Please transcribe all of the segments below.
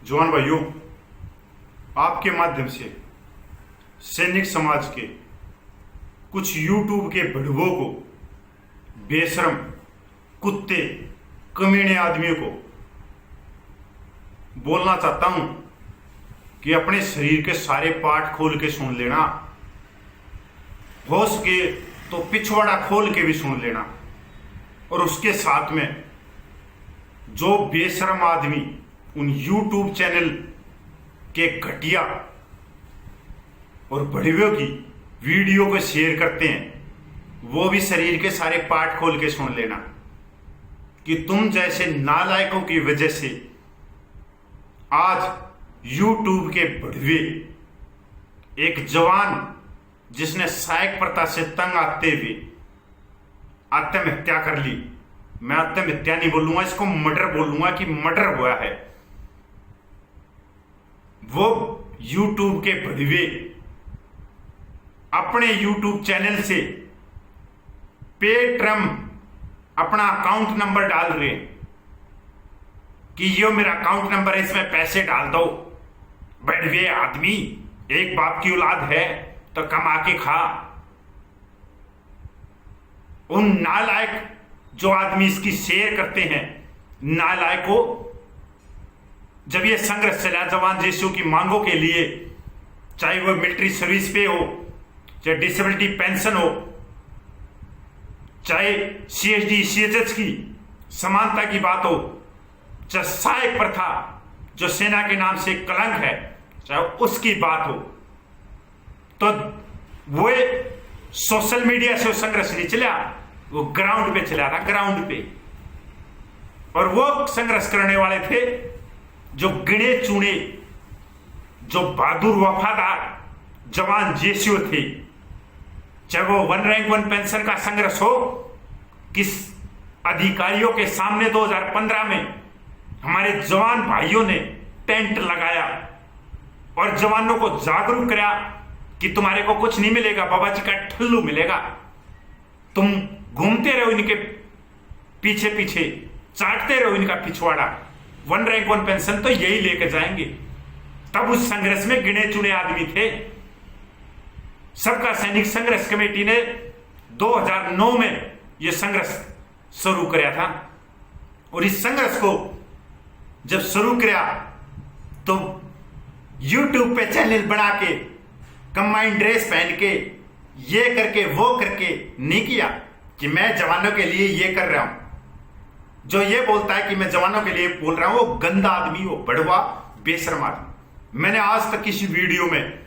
जवान भाइयों, आपके माध्यम से सैनिक समाज के कुछ यूट्यूब के भिड़ुओं को, बेशरम कुत्ते कमीने आदमियों को बोलना चाहता हूं कि अपने शरीर के सारे पार्ट खोल के सुन लेना। हो सके तो पिछवाड़ा खोल के भी सुन लेना। और उसके साथ में जो बेशरम आदमी उन यूट्यूब चैनल के घटिया और बढ़ियों की वीडियो को शेयर करते हैं, वो भी शरीर के सारे पार्ट खोल के सुन लेना कि तुम जैसे नालायकों की वजह से आज यूट्यूब के बढ़िए एक जवान जिसने सहायक प्रथा से तंग आते हुए आत्महत्या कर ली। मैं आत्महत्या नहीं बोलूंगा, इसको मर्डर बोलूंगा कि मर्डर हुआ है। वो यूट्यूब के बढ़िए अपने यूट्यूब चैनल से पेट्रम अपना अकाउंट नंबर डाल रहे कि ये मेरा अकाउंट नंबर है, इसमें पैसे डाल दो। बढ़िए आदमी, एक बाप की औलाद है तो कमा के खा। उन नालायक जो आदमी इसकी शेयर करते हैं, नालायकों, जब ये संघर्ष चला जवान जेसीओ की मांगों के लिए, चाहे वो मिलिट्री सर्विस पे हो, चाहे डिसेबिलिटी पेंशन हो, चाहे सीएचडी सीएचएच की समानता की बात हो, चाहे सहायक प्रथा जो सेना के नाम से कलंक है, चाहे उसकी बात हो, तो वो सोशल मीडिया से संघर्ष नहीं चला, वो ग्राउंड पे चला था, ग्राउंड पे। और वो संघर्ष करने वाले थे जो गिने चुने, जो बहादुर वफादार जवान जेसीओ थे। चाहे वो 1 रैंक 1 पेंशन का संघर्ष हो, किस अधिकारियों के सामने 2015 में हमारे जवान भाइयों ने टेंट लगाया और जवानों को जागरूक किया कि तुम्हारे को कुछ नहीं मिलेगा, बाबा जी का ठल्लू मिलेगा। तुम घूमते रहो इनके पीछे पीछे, चाटते रहो इनका पिछवाड़ा, 1 रैंक 1 पेंशन तो यही लेके जाएंगे। तब उस संघर्ष में गिने चुने आदमी थे। सबका सैनिक संघर्ष कमेटी ने 2009 में यह संघर्ष शुरू किया था। और इस संघर्ष को जब शुरू किया तो यूट्यूब पे चैनल बना के, कंबाइंड ड्रेस पहन के, ये करके वो करके नहीं किया कि मैं जवानों के लिए ये कर रहा हूं। जो ये बोलता है कि मैं जवानों के लिए बोल रहा हूं, वो गंदा आदमी, वो बड़वा बेशर्म आदमी। मैंने आज तक किसी वीडियो में,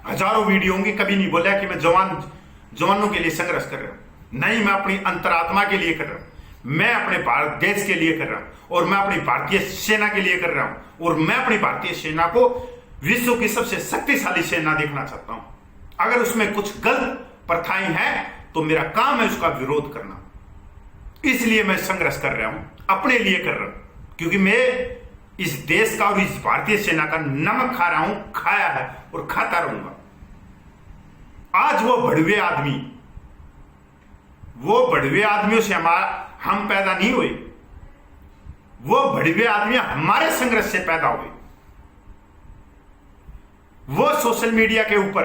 हजारों वीडियो होंगी, कभी नहीं बोला कि मैं जवानों के लिए संघर्ष कर रहा हूं। नहीं, मैं अपनी अंतरात्मा के लिए कर रहा हूं, मैं अपने भारत देश के लिए कर रहा हूं, और मैं अपनी भारतीय सेना के लिए कर रहा हूं। और मैं अपनी भारतीय सेना को विश्व की सबसे शक्तिशाली सेना देखना चाहता हूं। अगर उसमें कुछ गलत प्रथाएं हैं तो मेरा काम है उसका विरोध करना। इसलिए मैं संघर्ष कर रहा हूं, अपने लिए कर रहा हूं, क्योंकि मैं इस देश का और इस भारतीय सेना का नमक खा रहा हूं, खाया है और खाता रहूंगा। आज वो बढ़वे आदमियों से हम पैदा नहीं हुए, वो बढ़वे आदमी हमारे संघर्ष से पैदा हुए। वो सोशल मीडिया के ऊपर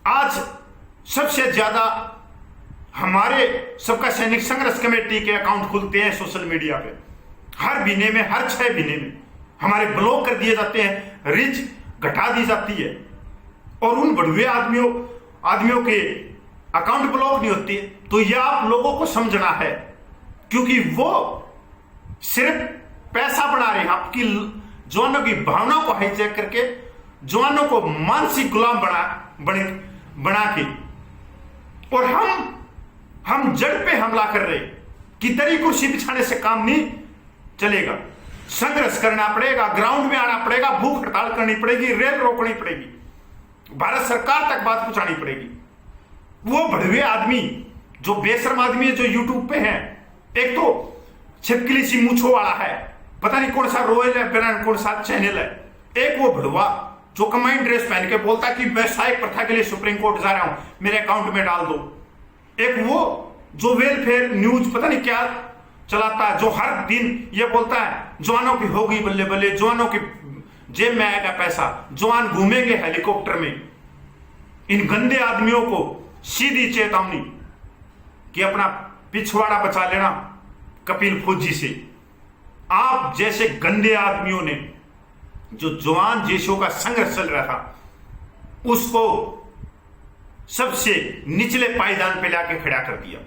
आज सबसे ज्यादा हमारे सबका सैनिक संघर्ष कमेटी के अकाउंट खुलते हैं सोशल मीडिया पे। हर महीने में, हर 6 महीने में हमारे ब्लॉक कर दिए जाते हैं, रीच घटा दी जाती है। और उन बढ़ुए आदमियों के अकाउंट ब्लॉक नहीं होती। तो यह आप लोगों को समझना है, क्योंकि वो सिर्फ पैसा बना रहे हैं, आपकी जवानों की भावनाओं को हाईजैक करके, जवानों को मानसिक गुलाम बना के, और हम जड़ पे हमला कर रहे कि तेरी कुर्सी बिछाने से काम नहीं चलेगा। संघर्ष करना पड़ेगा, ग्राउंड में आना पड़ेगा, भूख हड़ताल करनी पड़ेगी, रेल रोकनी पड़ेगी, भारत सरकार तक बात पहुंचानी पड़ेगी। वो बढ़िया आदमी जो बेशर्म आदमी है, जो यूट्यूब पे है, एक तो छिपकली सी मूछों वाला है, पता नहीं कौन सा रोयल है, कौन सा चैनल है। एक वो भड़वा जो कंबाइंड ड्रेस पहन के बोलता कि मैं सहायक प्रथा के लिए सुप्रीम कोर्ट जा रहा हूं, मेरे अकाउंट में डाल दो। एक वो जो वेलफेयर न्यूज, पता नहीं क्या चलाता है, जो हर दिन ये बोलता है जवानों की होगी बल्ले बल्ले, जवानों की जेब में आएगा पैसा, जवान घूमेंगे हेलीकॉप्टर में। इन गंदे आदमियों को सीधी चेतावनी कि अपना पिछवाड़ा बचा लेना कपिल फौजी से। आप जैसे गंदे आदमियों ने जो जवान जेशों का संघर्ष चल रहा था उसको सबसे निचले पायदान पे लाके खड़ा कर दिया।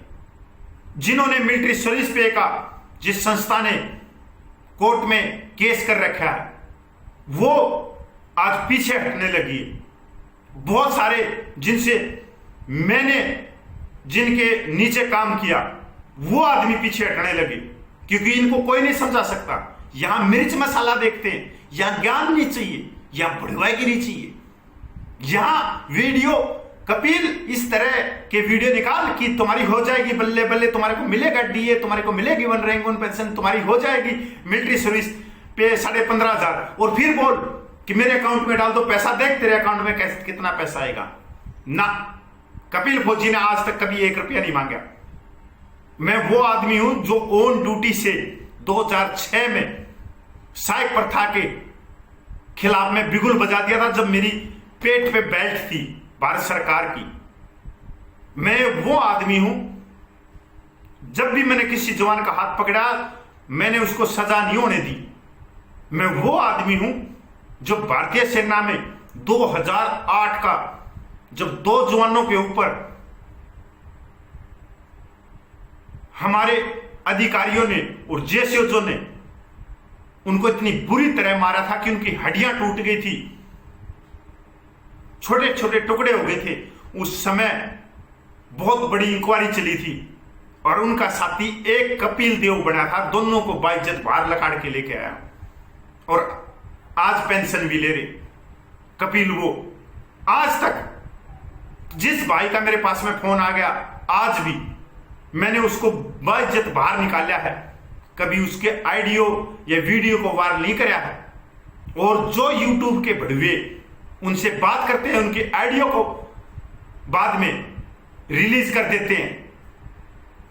जिन्होंने मिलिट्री सर्विस पे का जिस संस्था ने कोर्ट में केस कर रखा है वो आज पीछे हटने लगी है। बहुत सारे जिनसे मैंने जिनके नीचे काम किया वो आदमी पीछे हटने लगे क्योंकि इनको कोई नहीं समझा सकता। यहां मिर्च मसाला देखते हैं, यहां ज्ञान नहीं चाहिए, यहां बढ़वाईगिरी चाहिए। यहां वीडियो कपिल इस तरह के वीडियो निकाल कि तुम्हारी हो जाएगी बल्ले बल्ले, तुम्हारे को मिलेगा डीए, तुम्हारे को मिलेगी 1 रैंक 1 पेंशन, तुम्हारी हो जाएगी मिलिट्री सर्विस पे 15,500, और फिर बोल कि मेरे अकाउंट में डाल दो पैसा, देख तेरे अकाउंट में कैसे कितना पैसा आएगा। ना, कपिल फौजी ने आज तक कभी 1 रुपया नहीं मांगा। मैं वो आदमी हूं जो ऑन ड्यूटी से 2006 में साइक प्रथा के खिलाफ में बिगुल बजा दिया था जब मेरी पेट पे बेल्ट थी भारत सरकार की। मैं वो आदमी हूं जब भी मैंने किसी जवान का हाथ पकड़ा मैंने उसको सजा नहीं होने दी। मैं वो आदमी हूं जो भारतीय सेना में 2008 का जब 2 जवानों के ऊपर हमारे अधिकारियों ने और जेसीओ ने उनको इतनी बुरी तरह मारा था कि उनकी हड्डियां टूट गई थी, छोटे छोटे टुकड़े हो गए थे। उस समय बहुत बड़ी इंक्वायरी चली थी और उनका साथी एक कपिल देव बना था, दोनों को बाइज्जत बाहर लकाड़ के लेके आया और आज पेंशन भी ले रहे कपिल। वो आज तक जिस भाई का मेरे पास में फोन आ गया आज भी मैंने उसको बाइज्जत बाहर निकाला है, कभी उसके ऑडियो या वीडियो को वार नहीं कराया है। और जो यूट्यूब के भड़वे उनसे बात करते हैं उनके ऑडियो को बाद में रिलीज कर देते हैं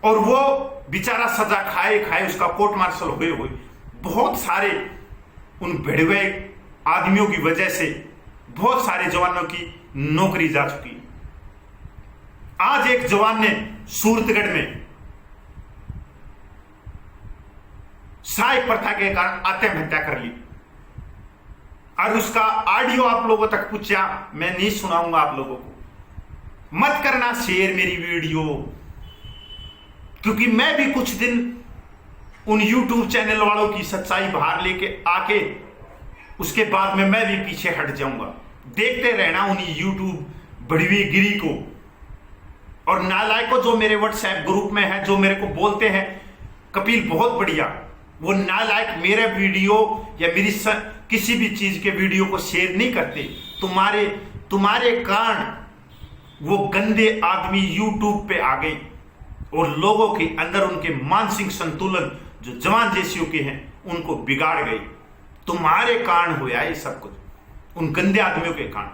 और वो बेचारा सजा खाए खाए उसका कोर्ट मार्शल हुए बहुत सारे उन भिड़वे आदमियों की वजह से बहुत सारे जवानों की नौकरी जा चुकी। आज एक जवान ने सूरतगढ़ में साइक प्रथा के कारण आत्महत्या कर ली और उसका ऑडियो आप लोगों तक पूछा, मैं नहीं सुनाऊंगा आप लोगों को। मत करना शेयर मेरी वीडियो, क्योंकि मैं भी कुछ दिन उन YouTube चैनल वालों की सच्चाई बाहर लेके आके उसके बाद में मैं भी पीछे हट जाऊंगा। देखते रहना उन YouTube बढ़वी गिरी को और नालायकों जो मेरे व्हाट्सएप ग्रुप में है, जो मेरे को बोलते हैं कपिल बहुत बढ़िया। वो नालायक मेरे वीडियो या मेरी किसी भी चीज के वीडियो को शेयर नहीं करते। तुम्हारे कारण वो गंदे आदमी YouTube पे आ गए और लोगों के अंदर उनके मानसिक संतुलन जो जवान जैसियों के हैं उनको बिगाड़ गए। तुम्हारे कारण हुआ है ये सब कुछ, उन गंदे आदमियों के कारण।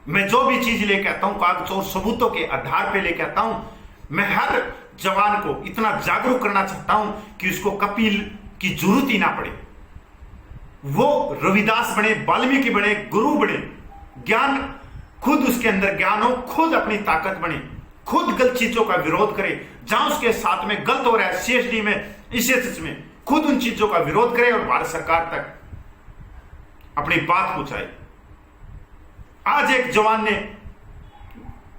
मैं जो भी चीज लेके आता हूं कागज और सबूतों के आधार पे लेके आता हूं। मैं हर जवान को इतना जागरूक करना चाहता हूं कि उसको कपिल की जरूरत ही ना पड़े। वो रविदास बने, वाल्मीकि बने, गुरु बने, ज्ञान खुद उसके अंदर ज्ञान हो, खुद अपनी ताकत बने, खुद गलत चीजों का विरोध करे। जहां उसके साथ में गलत हो रहा है CSD में, ICSS में, खुद उन चीजों का विरोध करे और भारत सरकार तक अपनी बात पहुंचाए। आज एक जवान ने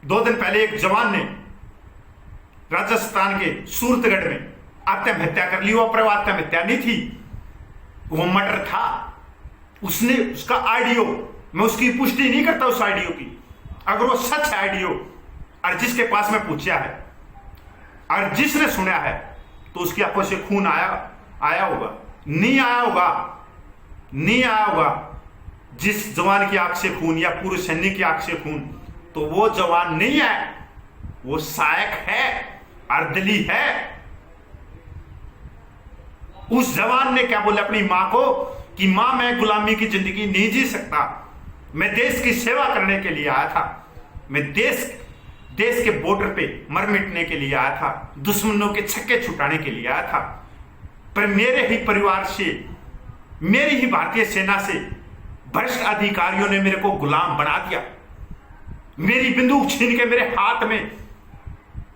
2 दिन पहले एक जवान ने राजस्थान के सूरतगढ़ में आत्महत्या कर ली। वो आत्महत्या नहीं थी, वो मर्डर था। उसने उसका ऑडियो, मैं उसकी पुष्टि नहीं करता उस ऑडियो की, अगर वो सच है ऑडियो और जिसके पास में पूछा है और जिसने सुना है तो उसकी आंखों से खून आया होगा, नहीं आया होगा। जिस जवान की आंख से खून या पूर्व सैनिक की आंख से खून, तो वो जवान नहीं है, वो सहायक है, अर्दली है। उस जवान ने क्या बोला अपनी मां को कि मां मैं गुलामी की जिंदगी नहीं जी सकता, मैं देश की सेवा करने के लिए आया था, मैं देश के बॉर्डर पे मर मिटने के लिए आया था, दुश्मनों के छक्के छुटाने के लिए आया था। पर मेरे ही परिवार से, मेरी ही भारतीय सेना से भ्रष्ट अधिकारियों ने मेरे को गुलाम बना दिया। मेरी बंदूक छीन के मेरे हाथ में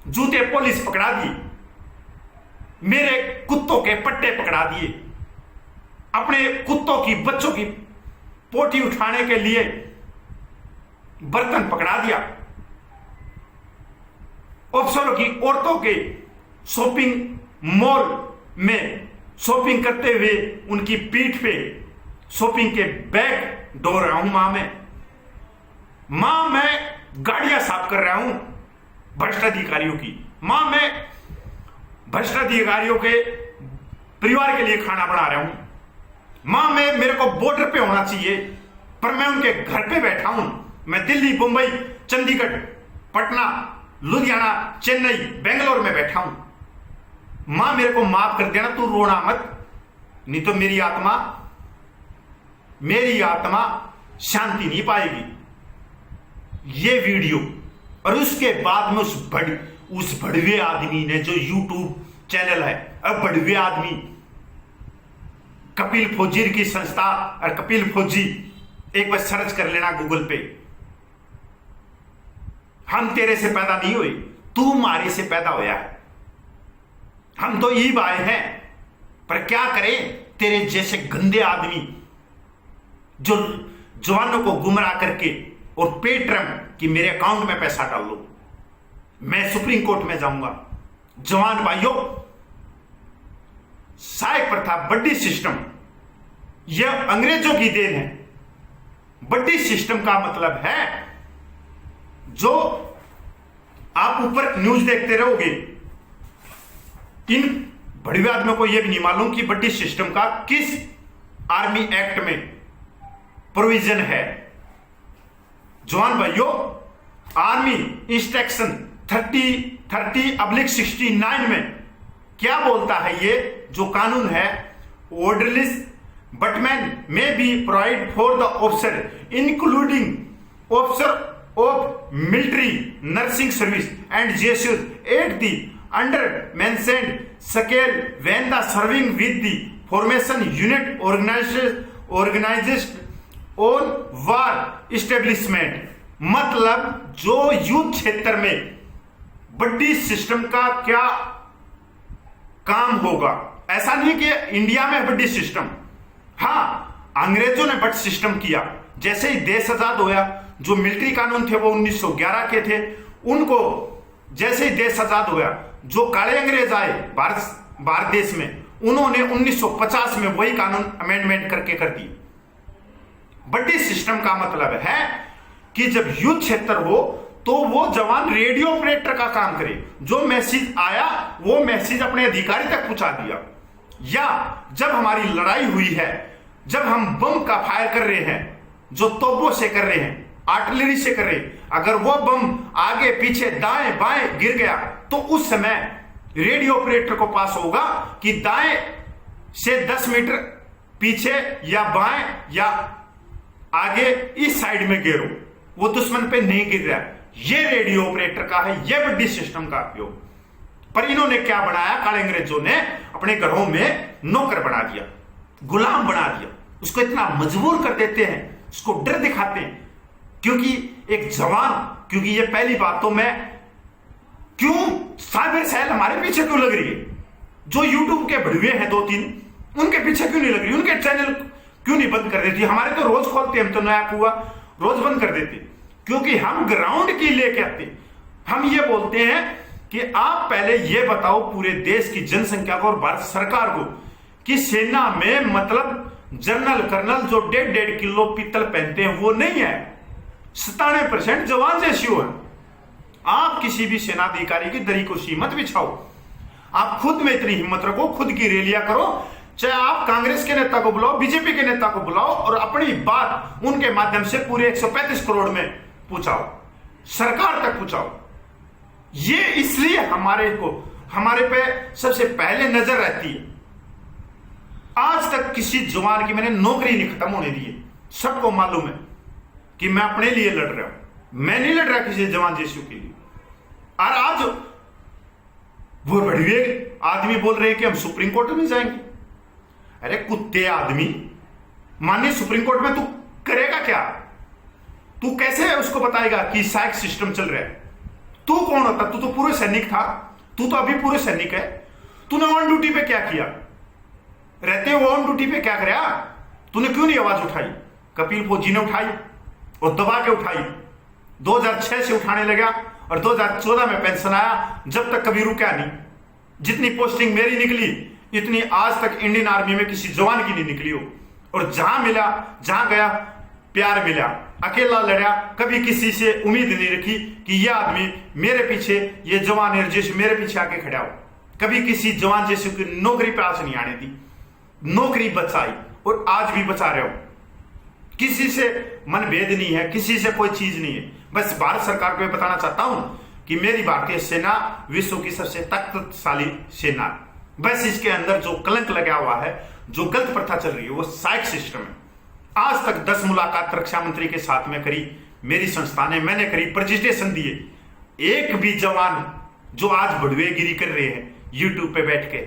जूते पुलिस पकड़ा दिए, मेरे कुत्तों के पट्टे पकड़ा दिए, अपने कुत्तों की बच्चों की पोटी उठाने के लिए बर्तन पकड़ा दिया, अफसरों की औरतों के शॉपिंग मॉल में शॉपिंग करते हुए उनकी पीठ पे शॉपिंग के बैग ढो रहा हूं। मैं गाड़ियां साफ कर रहा हूं भ्रष्ट अधिकारियों की। मैं भ्रष्ट अधिकारियों के परिवार के लिए खाना बना रहा हूं। मेरे को बॉर्डर पे होना चाहिए, पर मैं उनके घर पे बैठा हूं। मैं दिल्ली, मुंबई, चंडीगढ़, पटना, लुधियाना, चेन्नई, बेंगलोर में बैठा हूं। मेरे को माफ कर देना, तू रोना मत, नहीं तो मेरी आत्मा शांति नहीं पाएगी। ये वीडियो और उसके बाद में उस भड़वे आदमी ने, जो यूट्यूब चैनल है, अब भड़वे आदमी कपिल फौजी की संस्था और कपिल फौजी, एक बार सर्च कर लेना गूगल पे। हम तेरे से पैदा नहीं हुए, तू हमारे से पैदा होया है। हम तो ईब आए हैं, पर क्या करें, तेरे जैसे गंदे आदमी जो जवानों को गुमराह करके और पे ट्रम कि मेरे अकाउंट में पैसा डाल लो, मैं सुप्रीम कोर्ट में जाऊंगा। जवान भाइयों, सहायक प्रथा बड्डी सिस्टम, यह अंग्रेजों की देन है। बड्डी सिस्टम का मतलब है, जो आप ऊपर न्यूज देखते रहोगे, इन बड़े आदमियों को यह भी नहीं मालूम कि बड्डी सिस्टम का किस आर्मी एक्ट में प्रोविजन है। जवान भाइयों, आर्मी इंस्ट्रक्शन 30/69 में क्या बोलता है? ये जो कानून है, ऑर्डरलीज बटमैन में be provide for the officer including officer of military nursing service and जेसूस at the undermentioned scale when the serving with the formation unit organised on war establishment. मतलब जो युद्ध क्षेत्र में बड्डी सिस्टम का क्या काम होगा। ऐसा नहीं कि इंडिया में बड्डी सिस्टम, हाँ, अंग्रेजों ने बट सिस्टम किया। जैसे ही देश आजाद होया, जो मिलिट्री कानून थे वो 1911 के थे, उनको जैसे ही देश आजाद होया, जो काले अंग्रेज आए भारत देश में, उन्होंने 1950 में वही कानून अमेंडमेंट करके कर दी। बड्डी सिस्टम का मतलब है कि जब युद्ध क्षेत्र हो तो वो जवान रेडियो ऑपरेटर का काम करे, जो मैसेज आया वो मैसेज अपने अधिकारी तक पहुंचा दिया। या जब हमारी लड़ाई हुई है, जब हम बम का फायर कर रहे हैं, जो तोपों से कर रहे हैं, आर्टिलरी से कर रहे हैं, अगर वो बम आगे पीछे दाएं बाएं गिर गया तो उस समय रेडियो ऑपरेटर को पास होगा कि दाएं से 10 मीटर पीछे या बाएं या आगे इस साइड में गिरो, वो दुश्मन पे नहीं गिर रहा। ये रेडियो ऑपरेटर का है, ये बड्डी सिस्टम का उपयोग। पर इन्होंने क्या बनाया, काले अंग्रेजों ने अपने घरों में नौकर बना दिया, गुलाम बना दिया। उसको इतना मजबूर कर देते हैं, उसको डर दिखाते हैं। क्योंकि एक जवान, क्योंकि ये पहली बात तो मैं क्यों साइबर सेल हमारे पीछे क्यों लग रही है? जो यूट्यूब के भड़वे हैं 2-3, उनके पीछे क्यों नहीं लग रही? उनके चैनल क्यों नहीं बंद कर देती? हमारे तो रोज खोलते, हम तो नया कुआ रोज बंद कर देते, क्योंकि हम ग्राउंड की लेके आते। हम ये बोलते हैं कि आप पहले ये बताओ पूरे देश की जनसंख्या को और भारत सरकार को कि सेना में मतलब जनरल कर्नल जो 1.5 किलो पीतल पहनते हैं वो नहीं है, 97% जवान रेशियो है। आप किसी भी सेनाधिकारी की दरी को मत बिछाओ, आप खुद में इतनी हिम्मत रखो, खुद की रैलियां करो, चाहे आप कांग्रेस के नेता को बुलाओ, बीजेपी के नेता को बुलाओ और अपनी बात उनके माध्यम से पूरे 135 करोड़ में पहुंचाओ, सरकार तक पहुंचाओ। ये इसलिए हमारे पे सबसे पहले नजर रहती है। आज तक किसी जवान की मैंने नौकरी नहीं खत्म होने दी है। सबको मालूम है कि मैं अपने लिए लड़ रहा हूं, मैं नहीं लड़ रहा किसी जवान जेसू के लिए। और आज वो बड़े आदमी बोल रहे हैं कि हम सुप्रीम कोर्ट में जाएंगे। अरे कुत्ते आदमी, माननीय सुप्रीम कोर्ट में तू करेगा क्या? तू कैसे उसको बताएगा कि सहायक सिस्टम चल रहा है? तू कौन होता? तू तो पूर्व सैनिक था, तू तो अभी पूर्व सैनिक है। तूने ऑन ड्यूटी पे क्या किया? रहते हुए ऑन ड्यूटी पे क्या कराया? तूने क्यों नहीं आवाज उठाई? कपिल फौजी ने उठाई और दबा के उठाई। 2006 से उठाने लगा और 2014 में पेंशन आया, जब तक कभी रुका नहीं। जितनी पोस्टिंग मेरी निकली इतनी आज तक इंडियन आर्मी में किसी जवान की नहीं निकली हो। और जहां मिला, जहां गया, प्यार मिला। अकेला लड़ा, कभी किसी से उम्मीद नहीं रखी कि यह आदमी मेरे पीछे, ये जवान है जैसे मेरे पीछे आके खड़ा हो। कभी किसी जवान जैसे की नौकरी पे आस नहीं आने दी, नौकरी बचाई और आज भी बचा रहे हो। किसी से मनभेद नहीं है, किसी से कोई चीज नहीं है। बस भारत सरकार को बताना चाहता हूं कि मेरी भारतीय सेना विश्व की सबसे ताकतशाली सेना। बस इसके अंदर जो कलंक लगा हुआ है, जो गलत प्रथा चल रही है, वो सहायक सिस्टम है। आज तक 10 मुलाकात रक्षा मंत्री के साथ में करी मेरी संस्था ने, मैंने करी, प्रेजेंटेशन दिए। एक भी जवान जो आज भड़वेगिरी कर रहे हैं यूट्यूब पे बैठ के,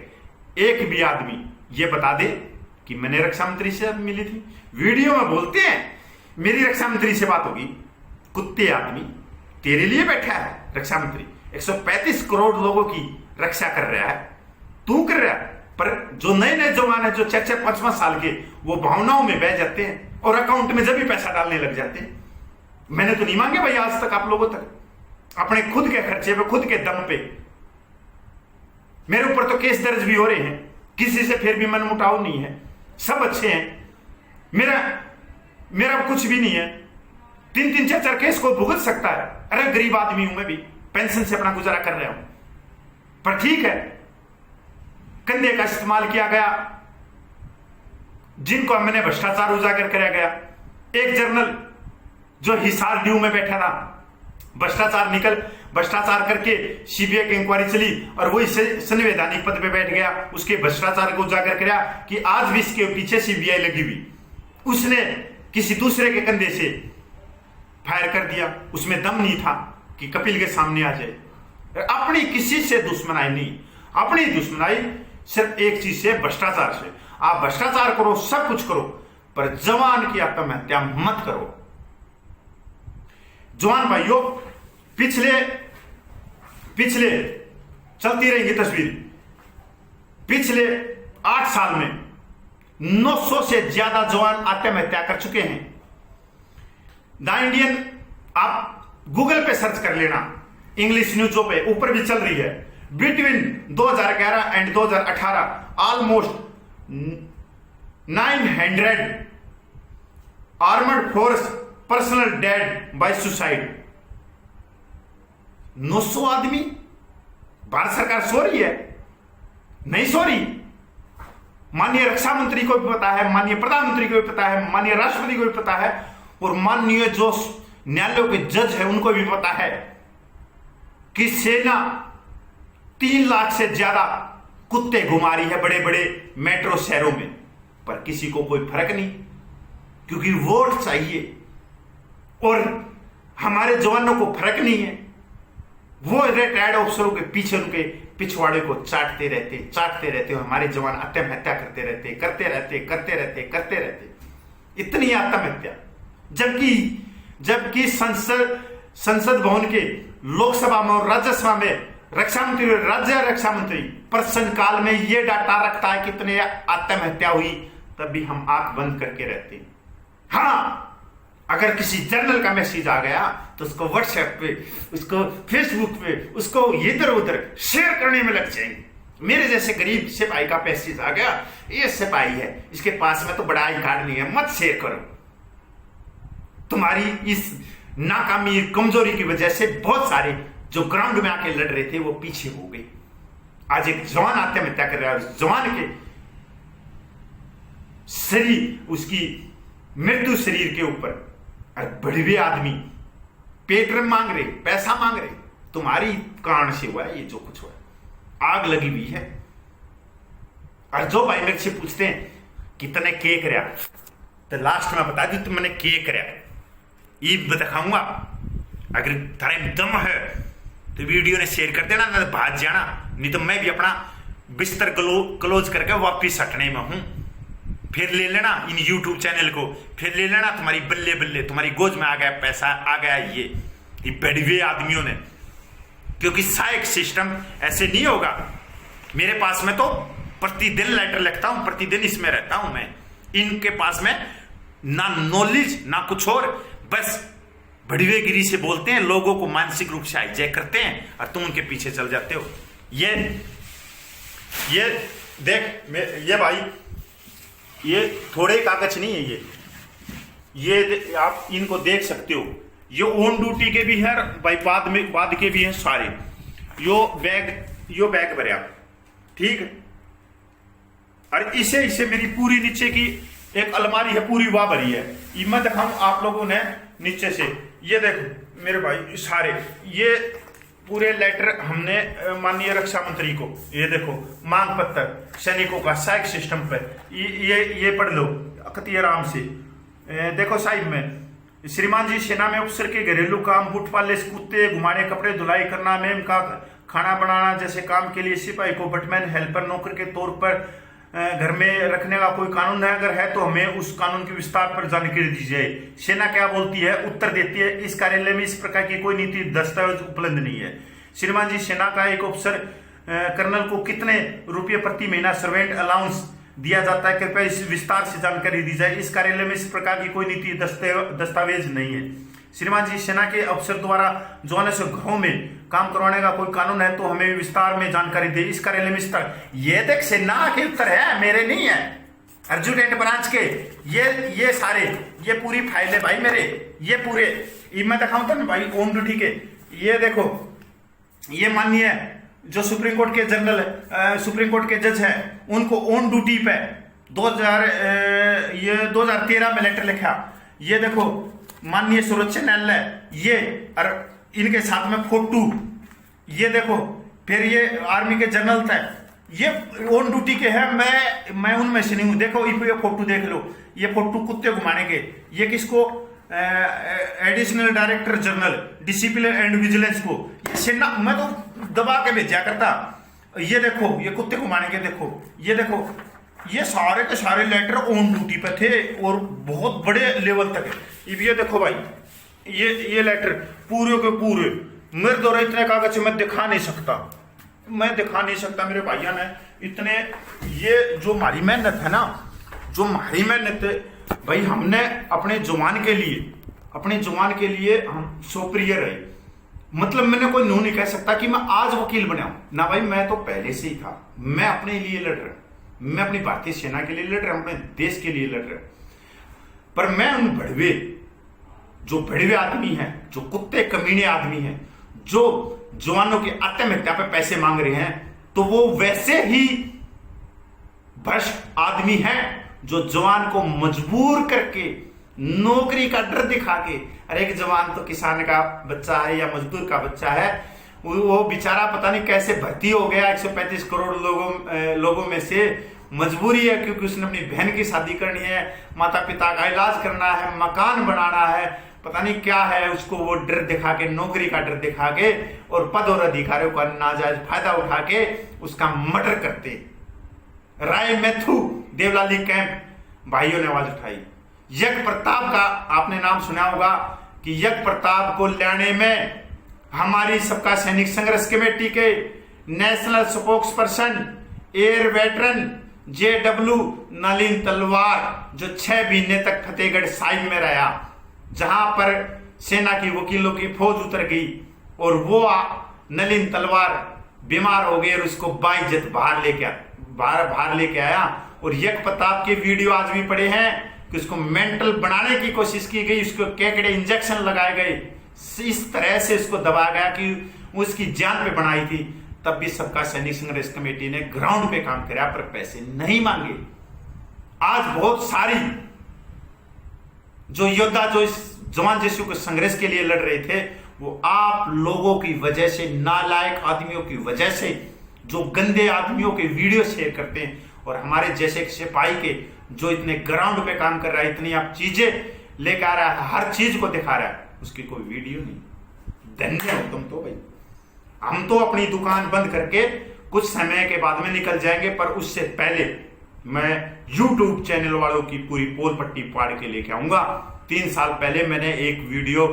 एक भी आदमी ये बता दे कि मैंने रक्षा मंत्री से मिली थी। वीडियो में बोलते हैं मेरी रक्षा मंत्री से बात होगी। कुत्ते आदमी, तेरे लिए बैठा है रक्षा मंत्री, 135 करोड़ लोगों की रक्षा कर रहा है, तू कर रहा है। पर जो नए नए जवान है, जो 4-5 साल के, वो भावनाओं में बह जाते हैं और अकाउंट में जब भी पैसा डालने लग जाते हैं। मैंने तो नहीं मांगे भाई आज तक आप लोगों तक, अपने खुद के खर्चे पे, खुद के दम पे। मेरे ऊपर तो केस दर्ज भी हो रहे हैं, किसी से फिर भी मनमुटाव नहीं है, सब अच्छे हैं। मेरा कुछ भी नहीं है। 3-3, 4-4 केस को भुगत सकता है। अरे गरीब आदमी हूं मैं भी, पेंशन से अपना गुजारा कर रहा हूं। पर ठीक है, कंधे का इस्तेमाल किया गया, जिनको मैंने भ्रष्टाचार उजागर कराया गया। एक जर्नल जो हिसार ड्यू में बैठा था, भ्रष्टाचार करके सीबीआई की इंक्वायरी चली और वही संवैधानिक पद पे बैठ गया, उसके भ्रष्टाचार को उजागर किया कि आज भी इसके पीछे सीबीआई लगी हुई। उसने किसी दूसरे के कंधे से फायर कर दिया, उसमें दम नहीं था कि कपिल के सामने आ जाए। अपनी किसी से दुश्मनाई नहीं, अपनी दुश्मनाई सिर्फ एक चीज से, भ्रष्टाचार से। आप भ्रष्टाचार करो, सब कुछ करो, पर जवान की आत्महत्या मत करो। जवान भाइयों, पिछले चलती रहेंगी तस्वीर। पिछले 8 साल में 900 से ज्यादा जवान आत्महत्या कर चुके हैं। द इंडियन आप गूगल पे सर्च कर लेना, इंग्लिश न्यूज़ों पे ऊपर भी चल रही है। Between 2011 and 2018 almost 900 armoured force personal dead by suicide. 900 आदमी। भारत सरकार सो रही है? नहीं सो रही। माननीय रक्षा मंत्री को भी पता है, माननीय प्रधानमंत्री को भी पता है, माननीय राष्ट्रपति को भी पता है और माननीय जो न्यायालयों के जज है उनको भी पता है कि सेना 3 लाख से ज्यादा कुत्ते घुमा रही है बड़े बड़े मेट्रो शहरों में, पर किसी को कोई फर्क नहीं, क्योंकि वोट चाहिए। और हमारे जवानों को फर्क नहीं है, वो रिटायर्ड अफसरों के पीछे उनके पिछवाड़े को चाटते रहते। हमारे जवान आत्महत्या करते रहते। इतनी आत्महत्या, जबकि संसद भवन के लोकसभा में और राज्यसभा में राज्य रक्षा मंत्री प्रश्नकाल में ये डाटा रखता है कितने आत्महत्या हुई, तब भी हम आंख बंद करके रहते हैं। हाँ, अगर किसी जर्नल का मैसेज आ गया तो उसको व्हाट्सएप पे, उसको फेसबुक पे, उसको इधर उधर शेयर करने में लग जाएंगे। मेरे जैसे गरीब सिपाही का मैसेज आ गया, ये सिपाही है, इसके पास में तो बड़ा आई कार्ड नहीं है, मत शेयर करो। तुम्हारी इस नाकामी, कमजोरी की वजह से बहुत सारे जो ग्राउंड में आके लड़ रहे थे वो पीछे हो गए। आज एक जवान आत्महत्या कर रहा है, उस जवान के शरीर, उसकी मृत्यु शरीर के ऊपर, और बड़े आदमी पेट में मांग रहे, पैसा मांग रहे। तुम्हारी कारण से हुआ है ये जो कुछ हुआ है, आग लगी हुई है। और जो भाई मेरे से पूछते हैं कितने के करया, तो लास्ट में बता दी तुमने के करया, ये दिखाऊंगा। अगर थारे दम है तो वीडियो ने शेयर कर देना, ना भाग जाना, नहीं तो मैं भी अपना बिस्तर क्लोज करके वापिस हटने में हूं। फिर ले लेना इन YouTube चैनल को, फिर ले लेना, तुम्हारी बल्ले बल्ले, तुम्हारी गोद में आ गया पैसा, आ गया ये बढ़वे आदमियों ने। क्योंकि सहायक सिस्टम ऐसे नहीं होगा। मेरे पास में तो प्रतिदिन लेटर लिखता हूं, प्रतिदिन इसमें रहता हूं मैं। इनके पास में ना नॉलेज ना कुछ और, बस बढ़वेगिरी से बोलते हैं, लोगों को मानसिक रूप से हाईजैक करते हैं और तुम उनके पीछे चल जाते हो। ये देख ये भाई, ये थोड़े कागज नहीं है, ये आप इनको देख सकते हो। ये ऑन ड्यूटी के भी है भाई, बाद के भी हैं सारे। यो बैग भरिया, ठीक है। और इसे मेरी पूरी नीचे की एक अलमारी है, पूरी वाह भरी है। ये मैं दिखाऊं आप लोगों ने नीचे से, ये देखो मेरे भाई सारे, ये पूरे लेटर हमने माननीय रक्षा मंत्री को, ये देखो मांग पत्र सैनिकों का सहायक सिस्टम पे, ये पढ़ लो अति आराम से। देखो साहिब में, श्रीमान जी सेना में अफसर के घरेलू काम, बूट पाले, कुत्ते घुमाने, कपड़े धुलाई करना, मेम का खाना बनाना जैसे काम के लिए सिपाही को बटमैन हेल्पर नौकर के तौर पर घर में रखने का कोई कानून है? अगर है तो हमें उस कानून के विस्तार पर जानकारी दी जाए। सेना क्या बोलती है? उत्तर देती है, इस कार्यालय में इस प्रकार की कोई नीति दस्तावेज उपलब्ध नहीं है। श्रीमान जी सेना का एक अफसर कर्नल को कितने रुपये प्रति महीना सर्वेंट अलाउंस दिया जाता है? कृपया इस विस्तार से जानकारी दी जाए। इस कार्यालय में इस प्रकार की कोई नीति दस्तावेज नहीं है। श्रीमान जी सेना के अफसर द्वारा जवानों से घरों में काम करवाने का कोई कानून है तो हमें विस्तार में जानकारी दे। इस कार्यालय में विस्तार, ये देख सेना के उत्तर है, मेरे नहीं है, एडजुटेंट ब्रांच के। ये सारे, ये पूरी फाइल है भाई मेरे, ये पूरे, ये मैं दिखाऊं तो ना भाई ऑन ड्यूटी के। ये देखो, ये माननीय जो सुप्रीम कोर्ट के जनरल सुप्रीम कोर्ट के जज हैं, उनको ऑन ड्यूटी पे 2013 में लेटर लिखा। ये देखो माननीय सर्वोच्च न्यायालय, ये और इनके साथ में फोटो, ये देखो। फिर ये आर्मी के जनरल थे, ये ऑन ड्यूटी के हैं, मैं उनमें से नहीं हूं। देखो ये फोटो देख लो, ये फोटो कुत्ते घुमाने के। ये किसको? Additional director general discipline and vigilance को। ये सेना, मैं तो दबा के भेजा करता। ये देखो, ये कुत्ते घुमाने के, देखो ये देखो, ये सारे के सारे लेटर ऑन ड्यूटी पे थे और बहुत बड़े लेवल तक। ये देखो भाई, ये लेटर पूरे के पूरे मेरे द्वारा इतने कागज मैं दिखा नहीं सकता मेरे भाइयों ने इतने। ये जो हमारी मेहनत है ना, जो हमारी मेहनत है भाई, हमने अपने जवान के लिए हम सुपीरियर रहे। मतलब मैंने कोई नो नहीं कह सकता कि मैं आज वकील बना ना भाई, मैं तो पहले से ही था। मैं अपने लिए लड़ रहा, मैं अपनी भारतीय सेना के लिए लड़ रहा हूं, अपने देश के लिए लड़ रहा। पर मैं उन भड़वे आदमी हैं, जो कुत्ते कमीने आदमी हैं, जो जवानों की आत्महत्या पे पैसे मांग रहे हैं, तो वो वैसे ही भ्रष्ट आदमी हैं जो जवान को मजबूर करके नौकरी का डर दिखा के, अरे एक जवान तो किसान का बच्चा है या मजदूर का बच्चा है, वो बेचारा पता नहीं कैसे भर्ती हो गया 135 करोड़ लोगों में से। मजबूरी है क्योंकि उसने अपनी बहन की शादी करनी है, माता पिता का इलाज करना है, मकान बनाना है, पता नहीं क्या है, उसको वो डर दिखा के, नौकरी का डर दिखा के और पद और अधिकारियों का नाजायज फायदा उठा के उसका मर्डर करते। राय मैथु देवलाली कैंप भाइयों ने आवाज उठाई। यज्ञ प्रताप का आपने नाम सुना होगा कि यज्ञ प्रताप को लाने में हमारी सबका सैनिक संघर्ष कमेटी के national spokes person air veteran JW Nalin तलवार, जो 6 महीने तक फतेहगढ़ साहिब में रहा, जहां पर सेना की वकीलों की फौज उतर गई और वो नलिन तलवार बीमार हो गई और उसको बाइज्जत बाहर लेके आया। और यज्ञ प्रताप के वीडियो आज भी पड़े हैं कि उसको मेंटल बनाने की कोशिश की गई, उसको केकड़े इंजेक्शन लगाए गए, इस तरह से उसको दबाया गया कि उसकी जान पे बनाई थी। तब भी सबका सैनिक संघर्ष कमेटी ने ग्राउंड पे काम किया पर पैसे नहीं मांगे। आज बहुत सारी जो योद्धा, जो इस जवान जैसे को संघर्ष के लिए लड़ रहे थे, वो आप लोगों की वजह से, नालायक आदमियों की वजह से, जो गंदे आदमियों के वीडियो शेयर करते हैं और हमारे जैसे सिपाही के जो इतने ग्राउंड पे काम कर रहा है, इतनी आप चीजें लेकर आ रहा है, हर चीज को दिखा रहा है, उसकी कोई वीडियो नहीं। धन्य हो तुम तो भाई। हम तो अपनी दुकान बंद करके कुछ समय के बाद में निकल जाएंगे, पर उससे पहले मैं YouTube चैनल वालों की पूरी पोल पट्टी पाड़ के लेके आऊंगा। 3 साल पहले मैंने एक वीडियो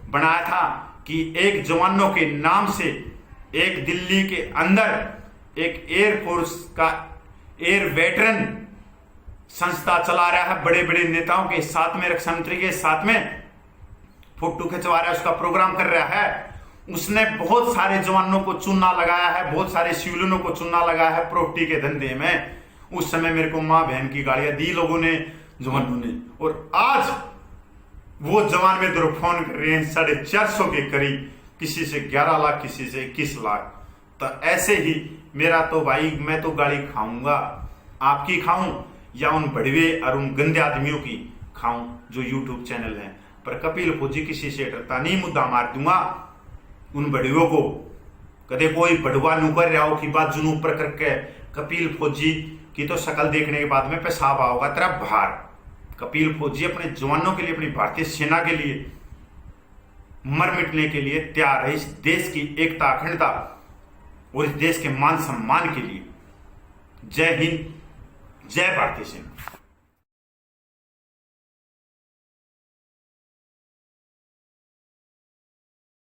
बनाया था कि एक जवानों के नाम से एक दिल्ली के अंदर एक एयरफोर्स का एयर वेटरन संस्था चला रहा है, बड़े बड़े नेताओं के साथ में, रक्षा मंत्री के साथ में फोटो खिंचवा रहा है, उसका प्रोग्राम कर रहा है। उसने बहुत सारे जवानों को चूना लगाया है, बहुत सारे सिविलियनों को चूना लगाया है प्रॉपर्टी के धंधे में। उस समय मेरे को मां बहन की गालियां दी लोगों ने, जवानों ने। और आज वो जवान में दो फोन कर रहे हैं 450 के करीब, किसी से 11 लाख, किसी से 21 लाख। तो ऐसे ही मेरा तो भाई, मैं तो गाली खाऊंगा, आपकी खाऊं या उन बड़वे और उन गंदे आदमियों की खाऊं जो यूट्यूब चैनल है। पर कपिल फौजी किसी से डरता नहीं, मुद्दा मार दूंगा उन बड़ियों को। कदे कोई बड़वा नुकर रहा हो की बात जुनू ऊपर करके, कपिल फौजी की तो शक्ल देखने के बाद में पेशाब आओगा तेरा बाहर। कपिल फौजी अपने जवानों के लिए, अपनी भारतीय सेना के लिए मर मिटने के लिए तैयार है, इस देश की एकता अखंडता और इस देश के मान सम्मान के लिए। जय हिंद, जय भारतीय सेना।